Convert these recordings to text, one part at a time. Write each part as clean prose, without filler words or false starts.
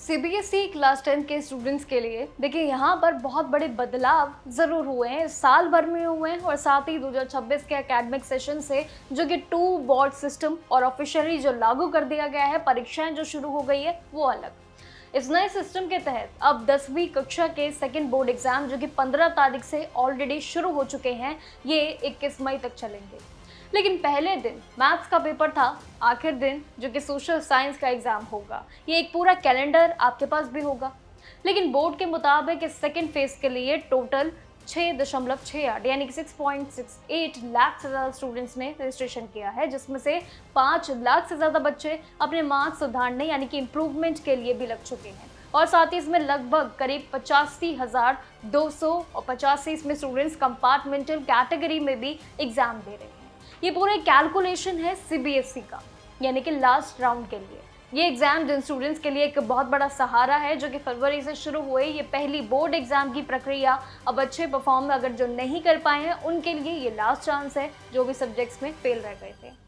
CBSE class 10 के students के लिए देखिए यहाँ पर बहुत बड़े बदलाव ज़रूर हुए हैं, साल भर में हुए हैं और साथ ही 2026 के एकेडमिक सेशन से जो कि 2 बोर्ड सिस्टम और ऑफिशियली जो लागू कर दिया गया है, परीक्षाएं जो शुरू हो गई है वो अलग। इस नए सिस्टम के तहत अब 10वीं कक्षा के सेकेंड बोर्ड एग्जाम जो कि 15 तारीख से ऑलरेडी शुरू हो चुके हैं, ये 21 मई तक चलेंगे। लेकिन पहले दिन मैथ्स का पेपर था, आखिर दिन जो कि सोशल साइंस का एग्जाम होगा। ये एक पूरा कैलेंडर आपके पास भी होगा। लेकिन बोर्ड के मुताबिक इस सेकेंड फेज के लिए टोटल 6.68 यानी कि 6.68 लाख से ज़्यादा स्टूडेंट्स ने रजिस्ट्रेशन किया है, जिसमें से 5 लाख से ज़्यादा बच्चे अपने मार्क्स सुधारने यानी कि इम्प्रूवमेंट के लिए भी लग चुके हैं। और साथ ही इसमें लगभग करीब 85,200 और 85 इसमें स्टूडेंट्स कंपार्टमेंटल कैटेगरी में भी एग्जाम दे रहे हैं। ये पूरा कैलकुलेशन है सीबीएसई का, यानी कि लास्ट राउंड के लिए। ये एग्जाम जिन स्टूडेंट्स के लिए एक बहुत बड़ा सहारा है, जो कि फरवरी से शुरू हुए, ये पहली बोर्ड एग्जाम की प्रक्रिया अब अच्छे परफॉर्म अगर जो नहीं कर पाए हैं उनके लिए ये लास्ट चांस है, जो भी सब्जेक्ट्स में फेल रह गए थे।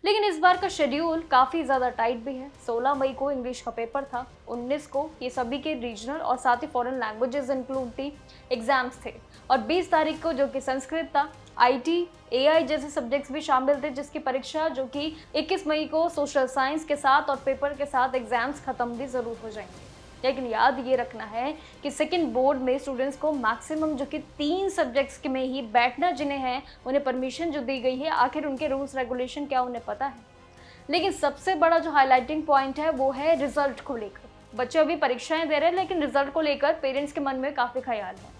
लेकिन इस बार का शेड्यूल काफ़ी ज़्यादा टाइट भी है। 16 मई को इंग्लिश का पेपर था, 19 को ये सभी के रीजनल और साथ ही फॉरेन लैंग्वेजेस इंक्लूड थी एग्जाम्स थे, और 20 तारीख को जो कि संस्कृत था, आईटी, एआई जैसे सब्जेक्ट्स भी शामिल थे, जिसकी परीक्षा जो कि 21 मई को सोशल साइंस के साथ और पेपर के साथ एग्जाम्स खत्म भी ज़रूर हो जाएंगे। लेकिन याद ये रखना है कि सेकेंड बोर्ड में स्टूडेंट्स को मैक्सिमम जो कि 3 सब्जेक्ट्स में ही बैठना जिन्हें है, उन्हें परमिशन जो दी गई है, आखिर उनके रूल्स रेगुलेशन क्या उन्हें पता है। लेकिन सबसे बड़ा जो हाईलाइटिंग पॉइंट है वो है रिजल्ट को लेकर। बच्चे अभी परीक्षाएं दे रहे हैं, लेकिन रिजल्ट को लेकर पेरेंट्स के मन में काफ़ी ख्याल है।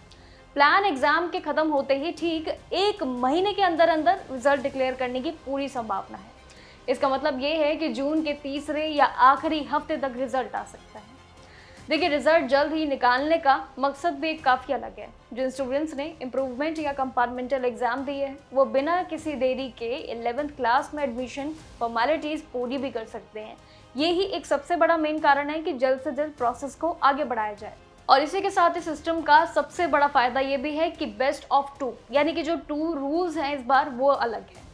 प्लान एग्जाम के खत्म होते ही ठीक 1 महीने के अंदर अंदर रिजल्ट डिक्लेयर करने की पूरी संभावना है। इसका मतलब ये है कि जून के तीसरे या आखिरी हफ्ते तक रिजल्ट आ सकता है। देखिए, रिजल्ट जल्द ही निकालने का मकसद भी काफ़ी अलग है। जिन स्टूडेंट्स ने इम्प्रूवमेंट या कंपार्टमेंटल एग्जाम दिए हैं, वो बिना किसी देरी के 11th क्लास में एडमिशन फॉर्मेलिटीज़ पूरी भी कर सकते हैं। ये ही एक सबसे बड़ा मेन कारण है कि जल्द से जल्द प्रोसेस को आगे बढ़ाया जाए। और इसी के साथ ही सिस्टम का सबसे बड़ा फायदा ये भी है कि बेस्ट ऑफ 2 यानी कि जो 2 रूल्स हैं इस बार वो अलग है।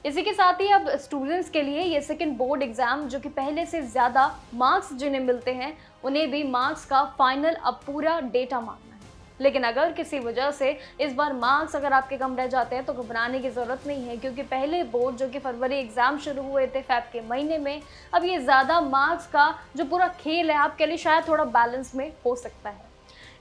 इसी के साथ ही अब स्टूडेंट्स के लिए ये सेकंड बोर्ड एग्जाम जो कि पहले से ज़्यादा मार्क्स जिन्हें मिलते हैं, उन्हें भी मार्क्स का फाइनल अब पूरा डेटा मांगना है। लेकिन अगर किसी वजह से इस बार मार्क्स अगर आपके कम रह जाते हैं तो घबराने की ज़रूरत नहीं है, क्योंकि पहले बोर्ड जो कि फरवरी एग्जाम शुरू हुए थे फेब के महीने में, अब ये ज़्यादा मार्क्स का जो पूरा खेल है आपके लिए शायद थोड़ा बैलेंस में हो सकता है।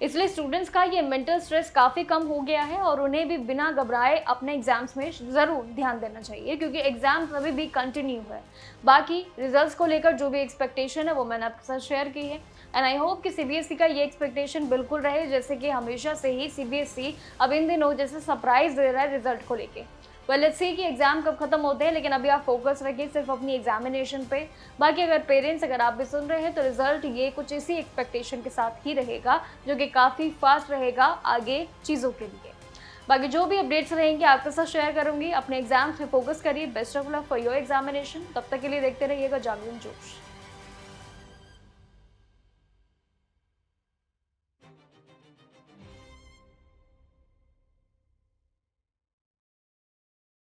इसलिए स्टूडेंट्स का ये मेंटल स्ट्रेस काफ़ी कम हो गया है और उन्हें भी बिना घबराए अपने एग्जाम्स में ज़रूर ध्यान देना चाहिए, क्योंकि एग्जाम्स अभी भी कंटिन्यू है। बाकी रिजल्ट्स को लेकर जो भी एक्सपेक्टेशन है वो मैंने आपके साथ शेयर की है, एंड आई होप कि सीबीएसई का ये एक्सपेक्टेशन बिल्कुल रहे, जैसे कि हमेशा से ही सीबीएसई अब इन दिनों जैसे सरप्राइज दे रहा है रिजल्ट को लेके। लेट्स सी कि एग्जाम कब खत्म होते हैं, लेकिन अभी आप फोकस रखिए सिर्फ अपनी एग्जामिनेशन पे। बाकी अगर पेरेंट्स अगर आप भी सुन रहे हैं तो रिजल्ट ये कुछ इसी एक्सपेक्टेशन के साथ ही रहेगा, जो कि काफ़ी फास्ट रहेगा आगे चीज़ों के लिए। बाकी जो भी अपडेट्स रहेंगे आपके साथ शेयर करूंगी। अपने एग्जाम्स में फोकस करिए। Best of luck for your examination. तब तक के लिए देखते रहिएगा जागरण जोश।